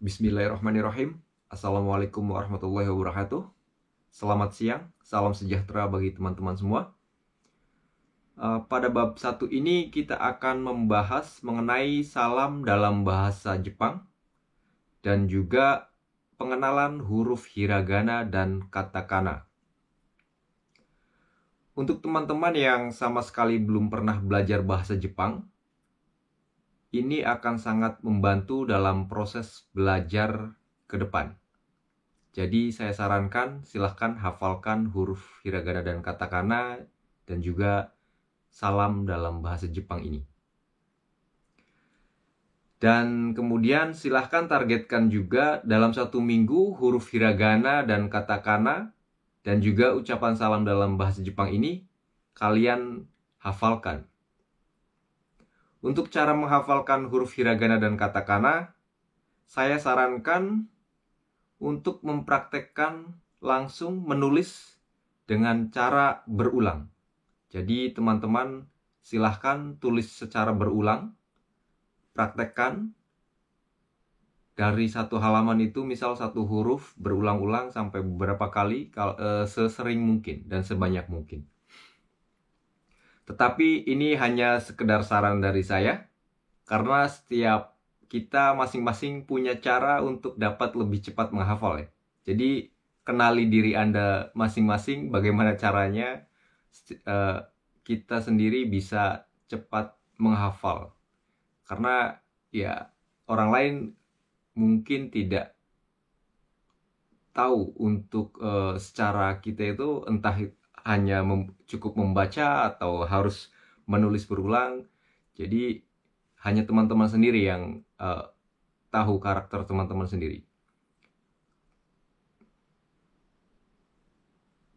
Bismillahirrahmanirrahim. Assalamualaikum warahmatullahi wabarakatuh. Selamat siang, salam sejahtera bagi teman-teman semua. Pada bab 1 ini kita akan membahas mengenai salam dalam bahasa Jepang dan juga pengenalan huruf hiragana dan katakana. Untuk teman-teman yang sama sekali belum pernah belajar bahasa Jepang, ini akan sangat membantu dalam proses belajar ke depan. Jadi saya sarankan silahkan hafalkan huruf hiragana dan katakana dan juga salam dalam bahasa Jepang ini. Dan kemudian silahkan targetkan juga dalam 1 minggu huruf hiragana dan katakana dan juga ucapan salam dalam bahasa Jepang ini kalian hafalkan. Untuk cara menghafalkan huruf hiragana dan katakana, saya sarankan untuk mempraktekkan langsung menulis dengan cara berulang. Jadi teman-teman silahkan tulis secara berulang, praktekkan dari 1 halaman itu, misal 1 huruf berulang-ulang sampai beberapa kali, sesering mungkin dan sebanyak mungkin. Tetapi ini hanya sekedar saran dari saya, karena setiap kita masing-masing punya cara untuk dapat lebih cepat menghafal ya. Jadi kenali diri Anda masing-masing bagaimana caranya kita sendiri bisa cepat menghafal. Karena ya orang lain mungkin tidak tahu untuk secara kita itu entah hanya cukup membaca atau harus menulis berulang. Jadi hanya teman-teman sendiri yang tahu karakter teman-teman sendiri.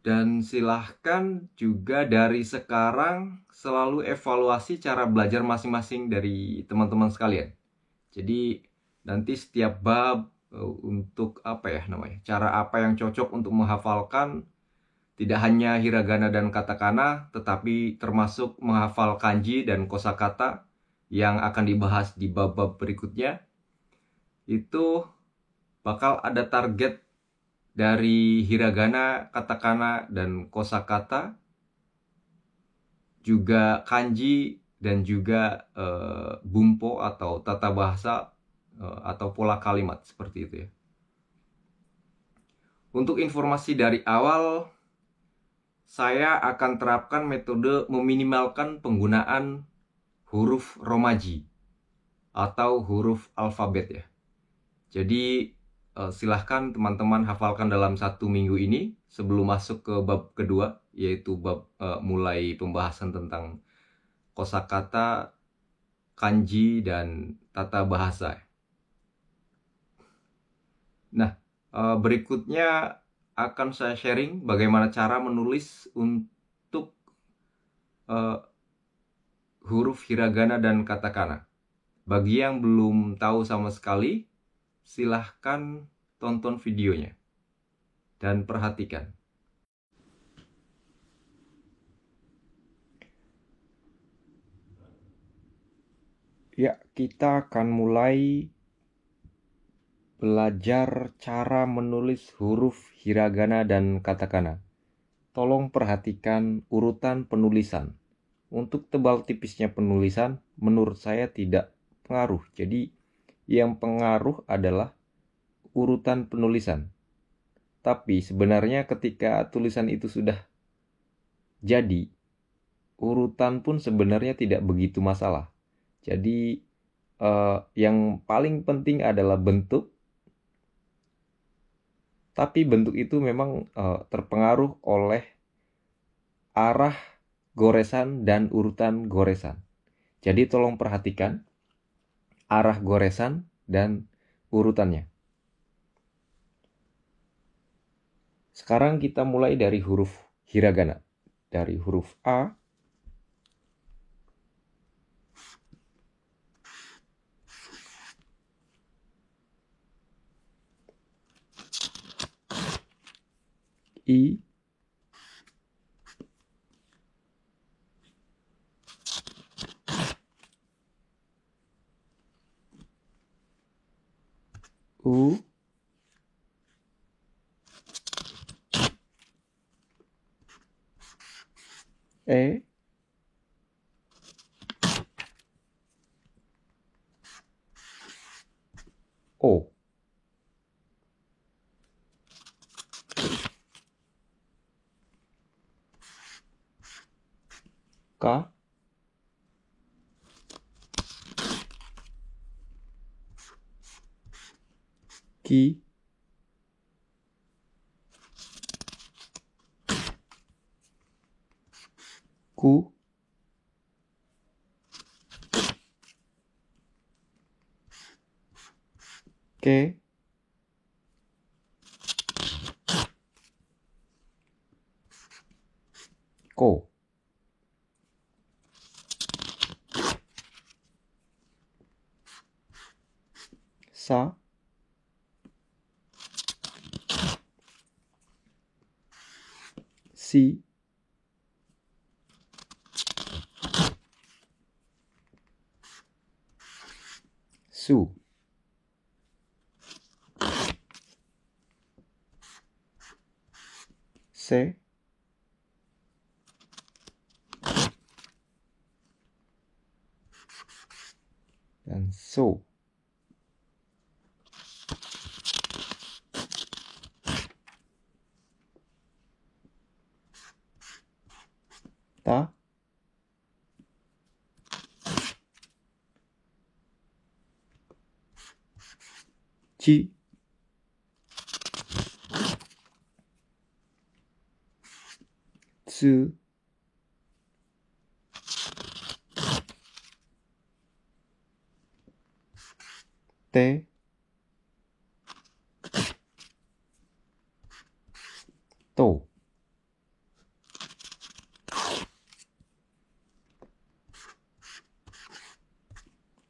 Dan silahkan juga dari sekarang selalu evaluasi cara belajar masing-masing dari teman-teman sekalian. Jadi nanti setiap bab untuk cara apa yang cocok untuk menghafalkan, tidak hanya hiragana dan katakana, tetapi termasuk menghafal kanji dan kosakata yang akan dibahas di bab-bab berikutnya. Itu bakal ada target dari hiragana, katakana, dan kosakata, juga kanji, dan juga bumpo atau tata bahasa atau pola kalimat seperti itu ya. Untuk informasi dari awal, saya akan terapkan metode meminimalkan penggunaan huruf romaji atau huruf alfabet ya. Jadi silahkan teman-teman hafalkan dalam 1 minggu ini sebelum masuk ke bab kedua, yaitu bab mulai pembahasan tentang kosakata, kanji, dan tata bahasa. Nah, berikutnya akan saya sharing bagaimana cara menulis untuk huruf hiragana dan katakana. Bagi yang belum tahu sama sekali, silahkan tonton videonya dan perhatikan. Ya, kita akan mulai belajar cara menulis huruf hiragana dan katakana. Tolong perhatikan urutan penulisan. Untuk tebal tipisnya penulisan, menurut saya tidak pengaruh. Jadi yang pengaruh adalah urutan penulisan. Tapi sebenarnya ketika tulisan itu sudah jadi, urutan pun sebenarnya tidak begitu masalah. Jadi yang paling penting adalah bentuk. Tapi bentuk itu memang terpengaruh oleh arah goresan dan urutan goresan. Jadi tolong perhatikan arah goresan dan urutannya. Sekarang kita mulai dari huruf hiragana. Dari huruf A, I, U, E, O. K, Ki, Ku, Ke, Ko. Sa, Si, Su. Se, dan So. Ta, Ci, Tsu, Te, To.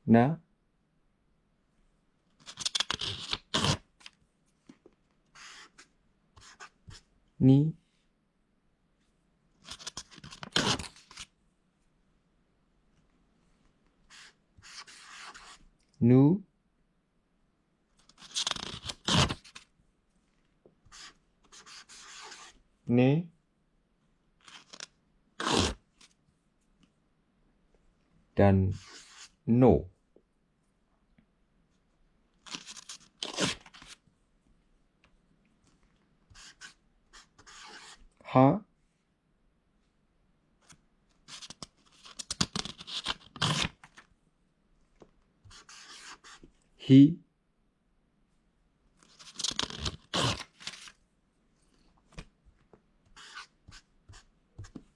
Na, Ni, Nu, Ne, dan No. Ha, Hi,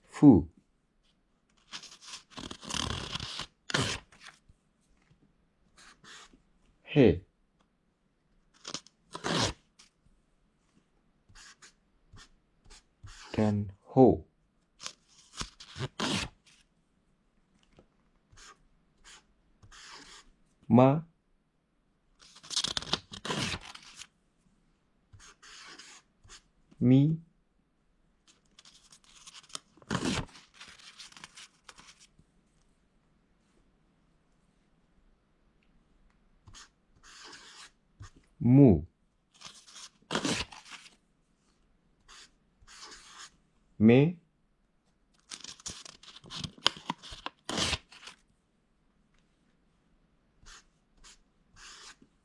Fu. He, dan Ho. Ma, Mi, Mu, Me,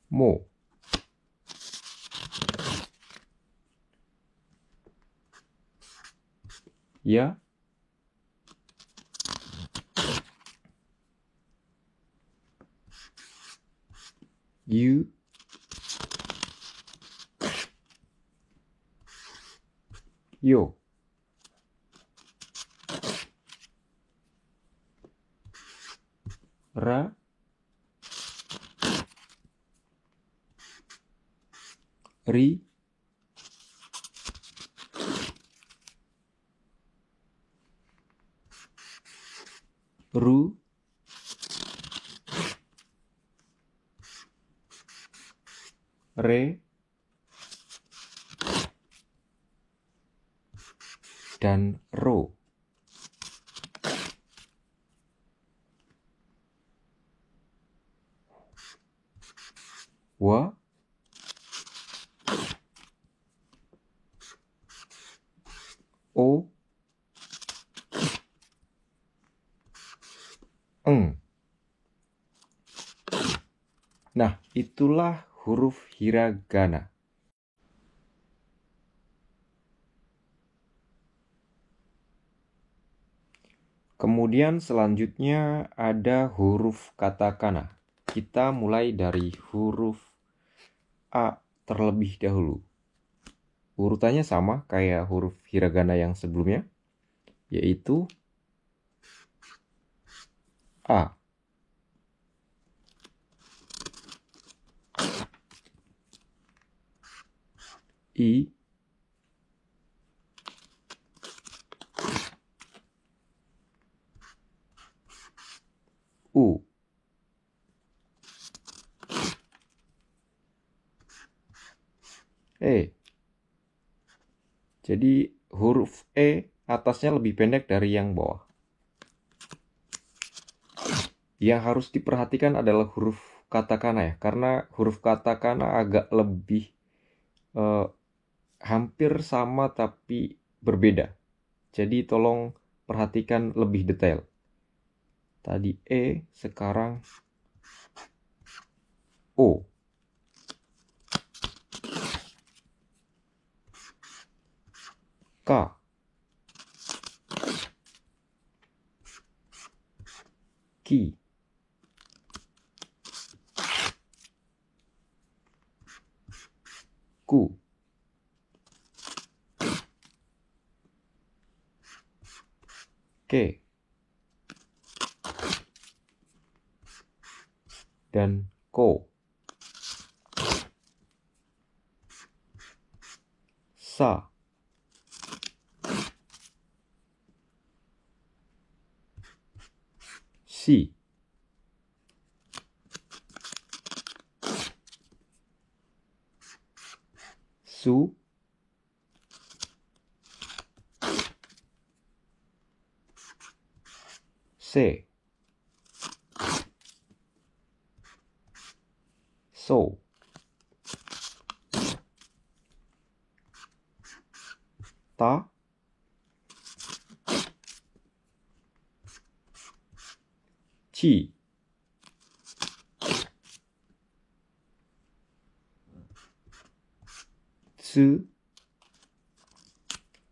Mo. Ya, Yu, Yo. Ra, Ri, Ru, Re, dan Ro. Wa, O, eng. Nah, itulah huruf hiragana. Kemudian selanjutnya ada huruf katakana. Kita mulai dari huruf A terlebih dahulu. Urutannya sama kayak huruf hiragana yang sebelumnya, yaitu A. I, U. E. Jadi huruf E atasnya lebih pendek dari yang bawah. Yang harus diperhatikan adalah huruf katakana ya, karena huruf katakana agak lebih hampir sama tapi berbeda. Jadi tolong perhatikan lebih detail. Tadi E, sekarang O. K. Ki. Ku. Ke. Dan Ko. Sa. Si. Su. Se. So. Ta. Ci. Tsu.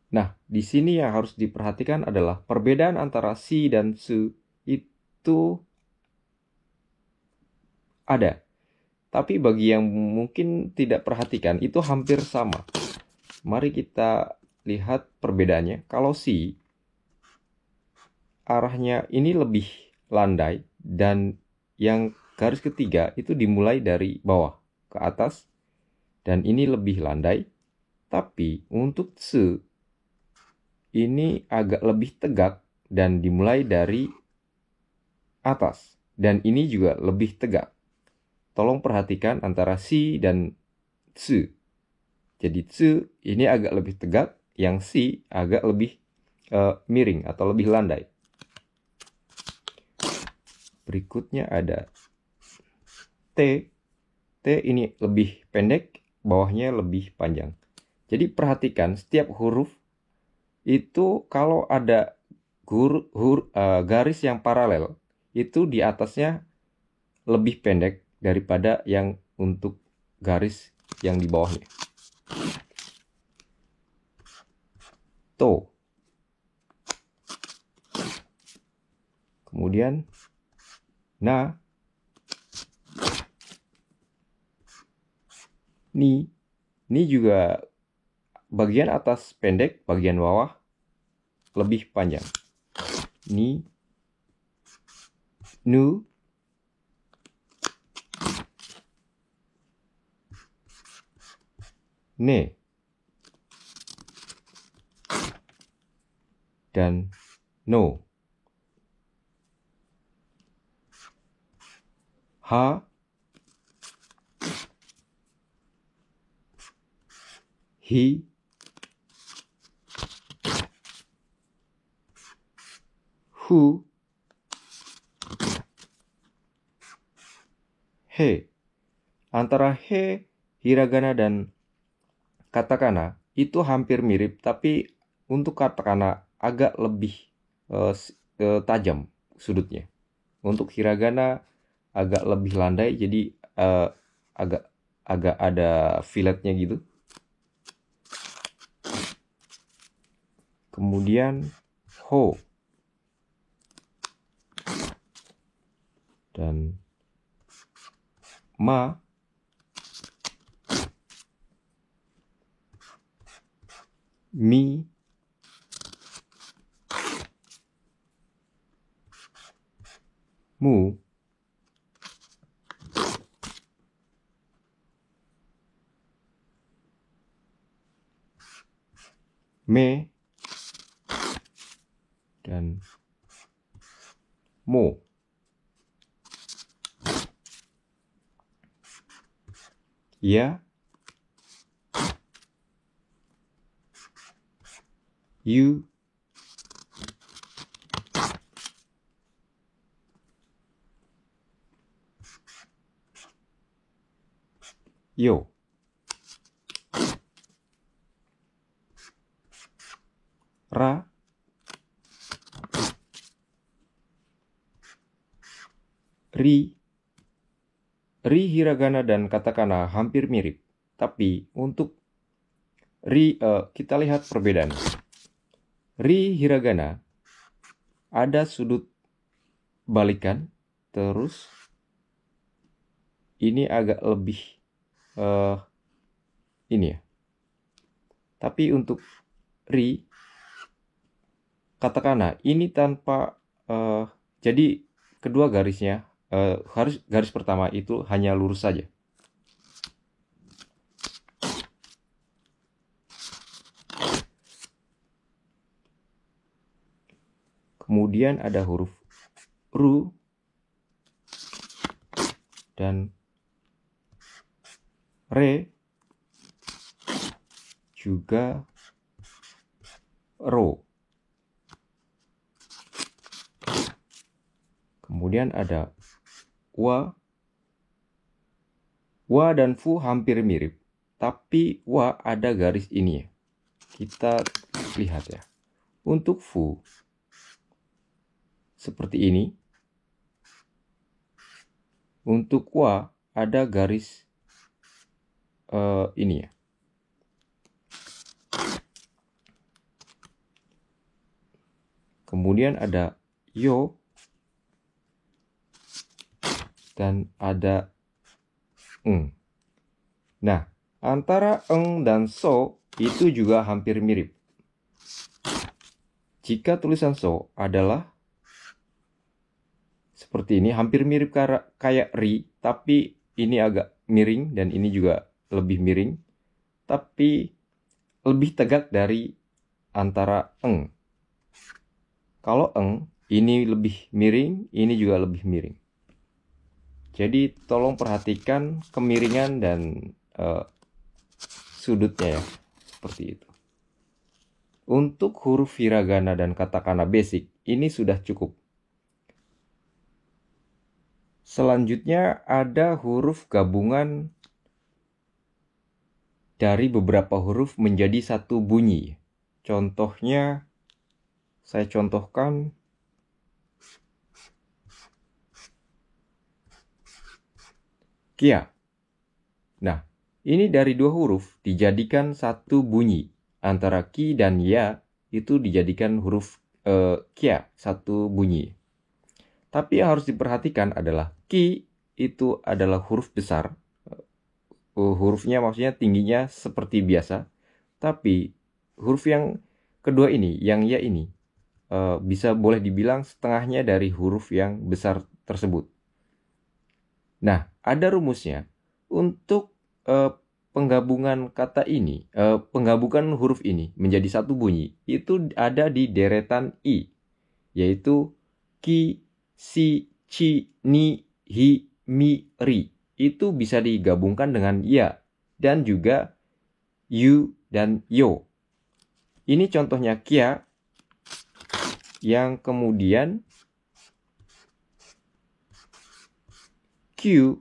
Nah, di sini yang harus diperhatikan adalah perbedaan antara si dan su itu ada. Tapi bagi yang mungkin tidak perhatikan, itu hampir sama. Mari kita lihat perbedaannya. Kalau si, arahnya ini lebih landai, dan yang garis ketiga itu dimulai dari bawah ke atas, dan ini lebih landai. Tapi untuk tsu, ini agak lebih tegak dan dimulai dari atas, dan ini juga lebih tegak. Tolong perhatikan antara si dan tsu. Jadi tsu ini agak lebih tegak, yang si agak lebih miring atau lebih landai. Berikutnya ada T. T ini lebih pendek, bawahnya lebih panjang. Jadi perhatikan setiap huruf itu kalau ada garis yang paralel, itu di atasnya lebih pendek daripada yang untuk garis yang di bawahnya. To. Kemudian na. Ni. Ni juga bagian atas pendek, bagian bawah lebih panjang. Ni. Nu. Ne. Dan no. Ha. Hi. Hu. He. Antara he, hiragana, dan katakana itu hampir mirip, tapi untuk katakana agak lebih tajam sudutnya. Untuk hiragana agak lebih landai, jadi agak ada filletnya gitu. Kemudian ho dan ma, mi, mu, me, dan mo. Ya, you, yo. Ra, ri. Ri hiragana dan katakana hampir mirip, tapi untuk ri kita lihat perbedaan. Ri hiragana ada sudut balikan, terus ini agak lebih ini ya. Tapi untuk ri katakana ini tanpa jadi kedua garisnya harus garis pertama itu hanya lurus saja. Kemudian ada huruf ru dan re, juga ro. Kemudian ada wa. Wa dan fu hampir mirip, tapi wa ada garis ini ya. Kita lihat ya. Untuk fu seperti ini. Untuk wa ada garis ini ya. Kemudian ada yo dan ada eng. Nah, antara eng dan so itu juga hampir mirip. Jika tulisan so adalah seperti ini, hampir mirip kayak ri, tapi ini agak miring dan ini juga lebih miring, tapi lebih tegak dari antara eng. Kalau eng, ini lebih miring, ini juga lebih miring. Jadi tolong perhatikan kemiringan dan sudutnya ya, seperti itu. Untuk huruf hiragana dan katakana basic, ini sudah cukup. Selanjutnya ada huruf gabungan dari beberapa huruf menjadi satu bunyi. Contohnya, saya contohkan kia. Nah, ini dari dua huruf dijadikan satu bunyi. Antara ki dan ya itu dijadikan huruf kia, satu bunyi. Tapi yang harus diperhatikan adalah ki itu adalah huruf besar. Hurufnya maksudnya tingginya seperti biasa. Tapi huruf yang kedua ini, yang ya ini, bisa boleh dibilang setengahnya dari huruf yang besar tersebut. Nah, ada rumusnya. Untuk penggabungan kata ini, penggabungan huruf ini menjadi satu bunyi, itu ada di deretan i, yaitu ki, si, ci, ni, hi, mi, ri. Itu bisa digabungkan dengan ya, dan juga yu dan yo. Ini contohnya kia, yang kemudian q.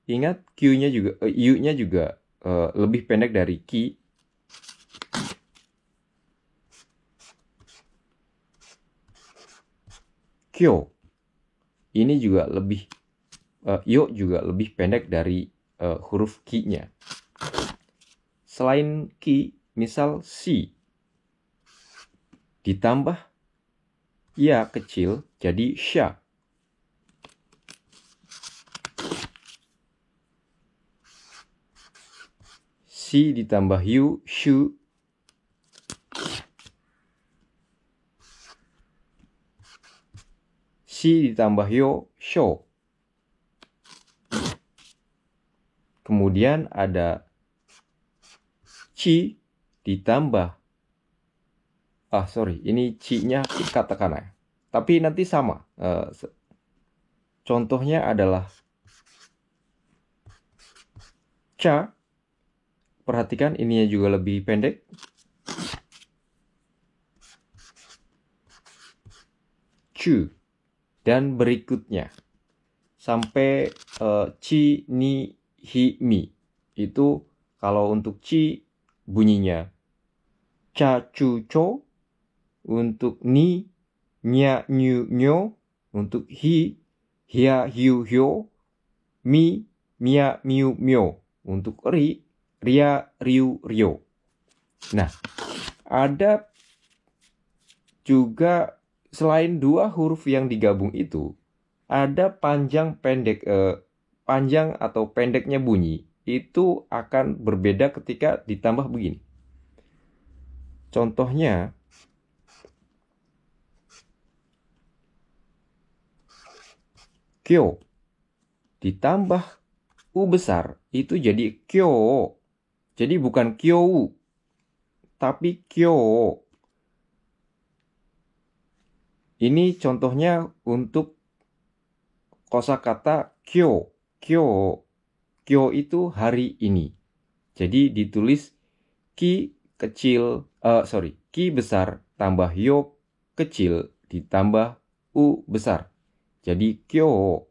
Ingat q-nya juga, u-nya juga lebih pendek dari ki. kyo. Ini juga lebih yo juga lebih pendek dari huruf ki-nya. Selain ki, misal si ditambah ya kecil jadi sha. Si ditambah yu, shu. Si ditambah yo, sho. Kemudian ada ci ditambah ini ci-nya katakana. Tapi nanti sama. Contohnya adalah ca. Perhatikan ininya juga lebih pendek. Cu. Dan berikutnya sampai ci, ni, hi, mi. Itu kalau untuk ci bunyinya ca, cu, co. Untuk ni, nya, nyu, nyo. Untuk hi, hia, hiu, hyo. Mi, mia, miu, myo. Untuk ri, ria, riu, ryo. Nah, ada juga selain dua huruf yang digabung itu, ada panjang atau pendeknya bunyi. Itu akan berbeda ketika ditambah begini. Contohnya, kyo ditambah u besar itu jadi kyo. Jadi bukan kyou, tapi kyo. Ini contohnya untuk kosakata kyo. Kyo itu hari ini. Jadi ditulis ki besar tambah yo kecil ditambah u besar. Jadi kyo.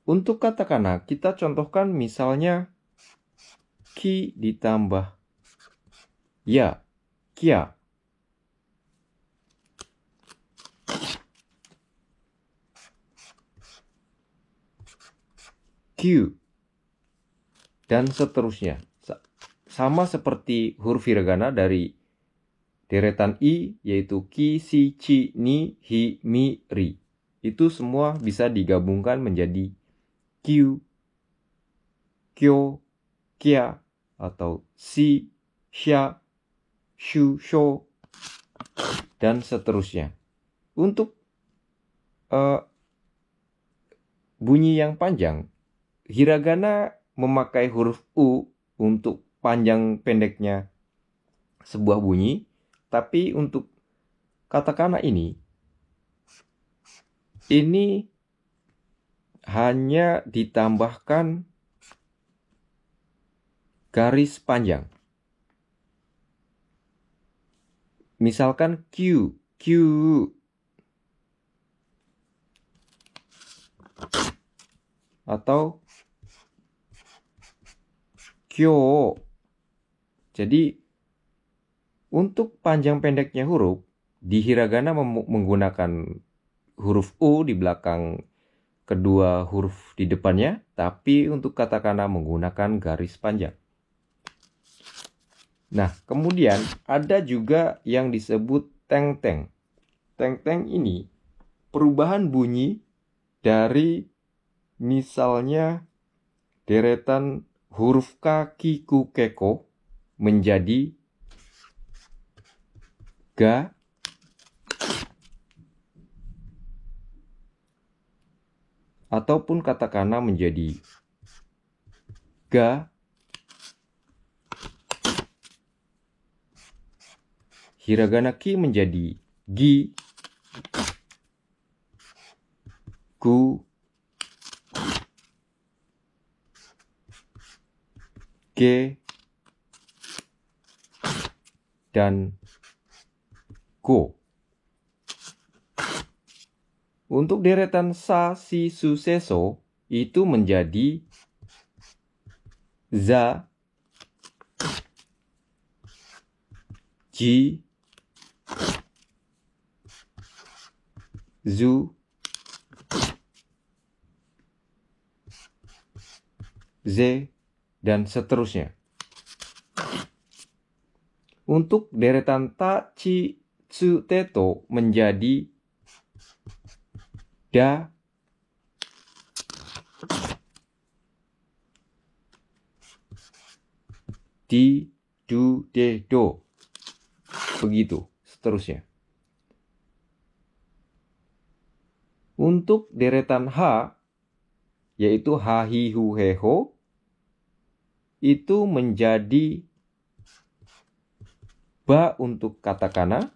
Untuk katakana kita contohkan misalnya ki ditambah ya, kia. Q. Dan seterusnya. Sama seperti huruf hiragana dari deretan i, yaitu ki, si, ci, ni, hi, mi, ri. Itu semua bisa digabungkan menjadi Q, kyo, kia, atau si, sha, shu, sho, dan seterusnya. Untuk bunyi yang panjang, hiragana memakai huruf u untuk panjang pendeknya sebuah bunyi, tapi untuk katakana ini hanya ditambahkan garis panjang. Misalkan Q. Atau kyo. Jadi untuk panjang pendeknya huruf, di hiragana menggunakan huruf U di belakang kedua huruf di depannya, tapi untuk katakana menggunakan garis panjang. Nah, kemudian ada juga yang disebut teng-teng. Teng-teng ini perubahan bunyi dari misalnya deretan huruf K, Ki, Ku, Keko menjadi Ga, ataupun katakana menjadi Ga, hiragana Ki menjadi Gi, Ku, Ge, dan Go. Untuk deretan Sa, Si, Su, Se, So itu menjadi Za, Ji, zu, ze, dan seterusnya. Untuk deretan ta, ci, tsu, teto menjadi da, di, du, de, do. Begitu seterusnya. Untuk deretan ha, yaitu ha, hi, hu, he, ho, itu menjadi ba untuk katakana,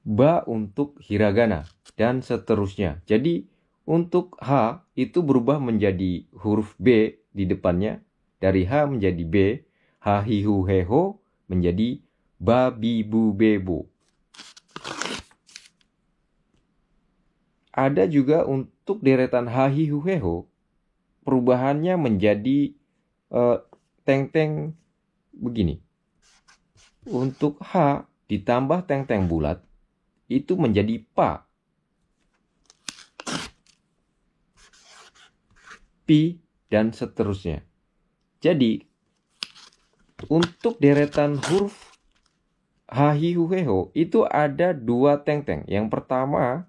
ba untuk hiragana, dan seterusnya. Jadi untuk H itu berubah menjadi huruf B di depannya. Dari H menjadi B, ha, hi, hu, he, ho menjadi ba, bi, bu, be, bo. Ada juga untuk deretan ha, hi, hu, he, ho, perubahannya menjadi teng-teng begini. Untuk H ditambah teng-teng bulat, itu menjadi pa, pi, dan seterusnya. Jadi, untuk deretan huruf ha, hi, hu, he, ho itu ada dua teng-teng. Yang pertama,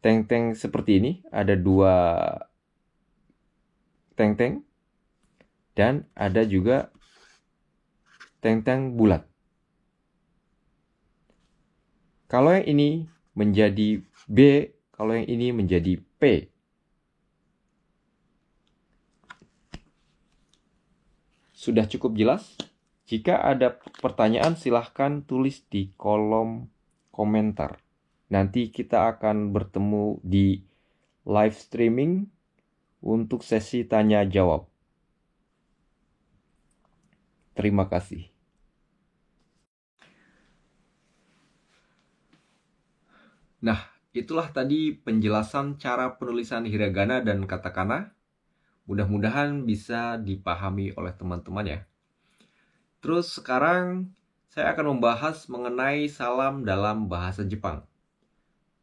teng-teng seperti ini, ada dua teng-teng, dan ada juga teng-teng bulat. Kalau yang ini menjadi B, kalau yang ini menjadi P. Sudah cukup jelas? Jika ada pertanyaan silahkan tulis di kolom komentar. Nanti kita akan bertemu di live streaming untuk sesi tanya jawab. Terima kasih. Nah, itulah tadi penjelasan cara penulisan hiragana dan katakana. Mudah-mudahan bisa dipahami oleh teman-teman ya. Terus sekarang saya akan membahas mengenai salam dalam bahasa Jepang.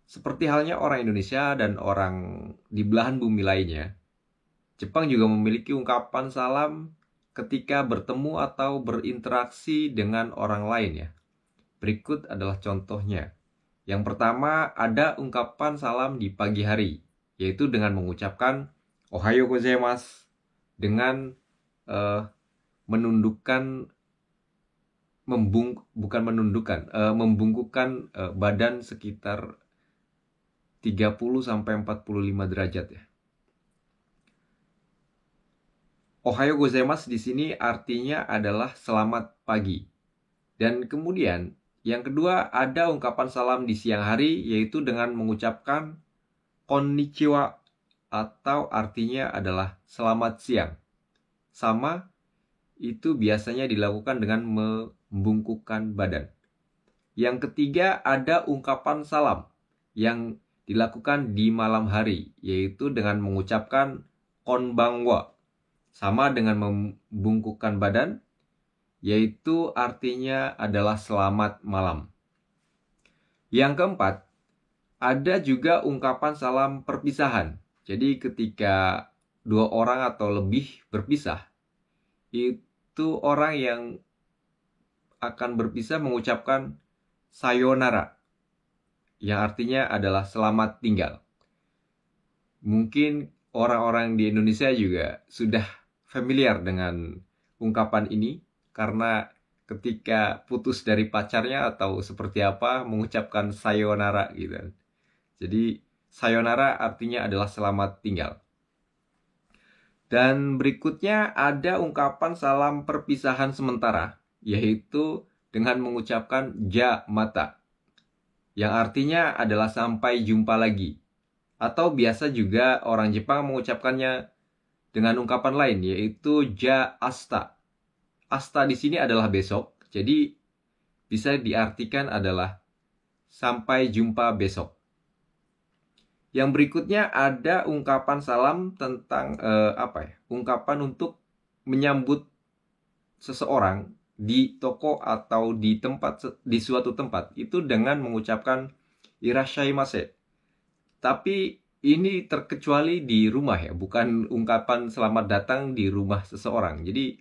Seperti halnya orang Indonesia dan orang di belahan bumi lainnya, Jepang juga memiliki ungkapan salam ketika bertemu atau berinteraksi dengan orang lain ya. Berikut adalah contohnya. Yang pertama ada ungkapan salam di pagi hari, yaitu dengan mengucapkan Ohayo gozaimasu dengan membungkukkan badan sekitar 30-45 derajat ya. Ohayo gozaimasu di sini artinya adalah selamat pagi. Dan kemudian yang kedua ada ungkapan salam di siang hari, yaitu dengan mengucapkan konnichiwa atau artinya adalah selamat siang. Sama itu biasanya dilakukan dengan membungkukkan badan. Yang ketiga ada ungkapan salam yang dilakukan di malam hari, yaitu dengan mengucapkan konbanwa. Sama dengan membungkukkan badan, yaitu artinya adalah selamat malam. Yang keempat, ada juga ungkapan salam perpisahan. Jadi ketika dua orang atau lebih berpisah, itu orang yang akan berpisah mengucapkan sayonara, yang artinya adalah selamat tinggal. Mungkin orang-orang di Indonesia juga sudah familiar dengan ungkapan ini, karena ketika putus dari pacarnya atau seperti apa mengucapkan sayonara gitu. Jadi sayonara artinya adalah selamat tinggal. Dan berikutnya ada ungkapan salam perpisahan sementara, yaitu dengan mengucapkan ja mata, yang artinya adalah sampai jumpa lagi. Atau biasa juga orang Jepang mengucapkannya dengan ungkapan lain, yaitu ja asta. Asta di sini adalah besok, jadi bisa diartikan adalah sampai jumpa besok. Yang berikutnya ada ungkapan salam tentang ungkapan untuk menyambut seseorang di toko atau di suatu tempat itu dengan mengucapkan irashaimase. Tapi ini terkecuali di rumah ya, bukan ungkapan selamat datang di rumah seseorang. Jadi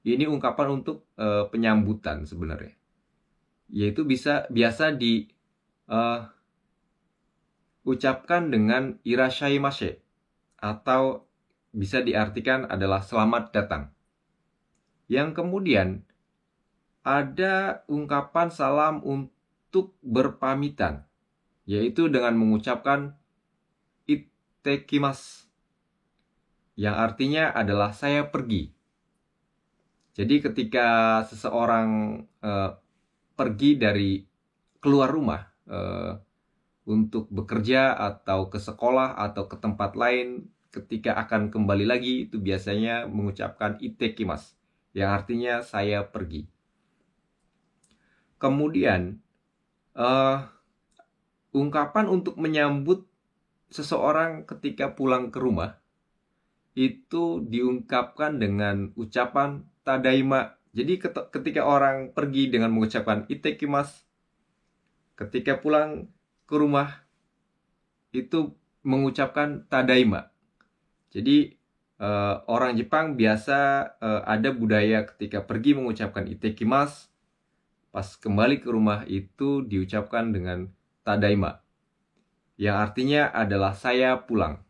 ini ungkapan untuk penyambutan sebenarnya. Yaitu biasa ucapkan dengan irashaimase atau bisa diartikan adalah selamat datang. Yang kemudian ada ungkapan salam untuk berpamitan, yaitu dengan mengucapkan ittekimasu, yang artinya adalah saya pergi. Jadi ketika seseorang pergi dari keluar rumah untuk bekerja atau ke sekolah atau ke tempat lain, ketika akan kembali lagi itu biasanya mengucapkan ittekimasu, yang artinya saya pergi. Kemudian ungkapan untuk menyambut seseorang ketika pulang ke rumah itu diungkapkan dengan ucapan tadaima. Jadi ketika orang pergi dengan mengucapkan ittekimasu, ketika pulang ke rumah itu mengucapkan tadaima. Jadi orang Jepang biasa ada budaya ketika pergi mengucapkan ittekimasu, pas kembali ke rumah itu diucapkan dengan tadaima, yang artinya adalah saya pulang.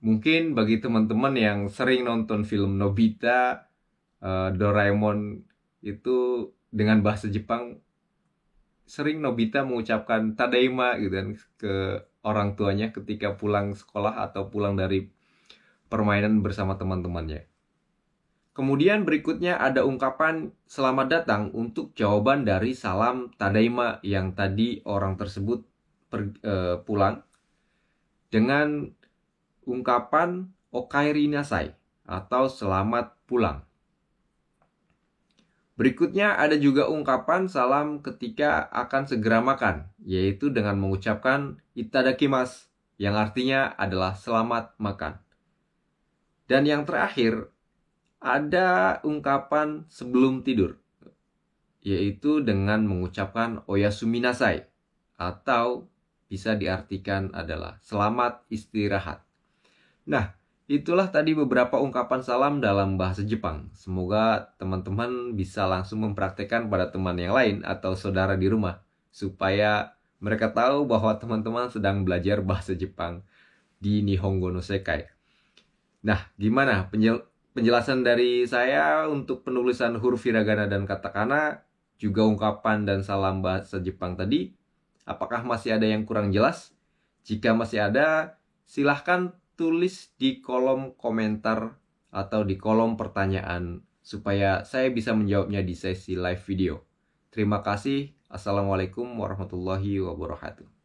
Mungkin bagi teman-teman yang sering nonton film Nobita, Doraemon itu dengan bahasa Jepang, sering Nobita mengucapkan tadaima gitu kan ke orang tuanya ketika pulang sekolah atau pulang dari permainan bersama teman-temannya. Kemudian berikutnya ada ungkapan selamat datang untuk jawaban dari salam tadaima yang tadi orang tersebut pulang, dengan ungkapan okaeri nasai atau selamat pulang. Berikutnya ada juga ungkapan salam ketika akan segera makan, yaitu dengan mengucapkan itadakimasu, yang artinya adalah selamat makan. Dan yang terakhir ada ungkapan sebelum tidur, yaitu dengan mengucapkan oyasumi nasai atau bisa diartikan adalah selamat istirahat. Nah, itulah tadi beberapa ungkapan salam dalam bahasa Jepang. Semoga teman-teman bisa langsung mempraktekkan pada teman yang lain atau saudara di rumah, supaya mereka tahu bahwa teman-teman sedang belajar bahasa Jepang di Nihongo no Sekai. Nah, gimana penjelasan dari saya untuk penulisan huruf hiragana dan katakana, juga ungkapan dan salam bahasa Jepang tadi? Apakah masih ada yang kurang jelas? Jika masih ada, silahkan tulis di kolom komentar atau di kolom pertanyaan supaya saya bisa menjawabnya di sesi live video. Terima kasih. Assalamualaikum warahmatullahi wabarakatuh.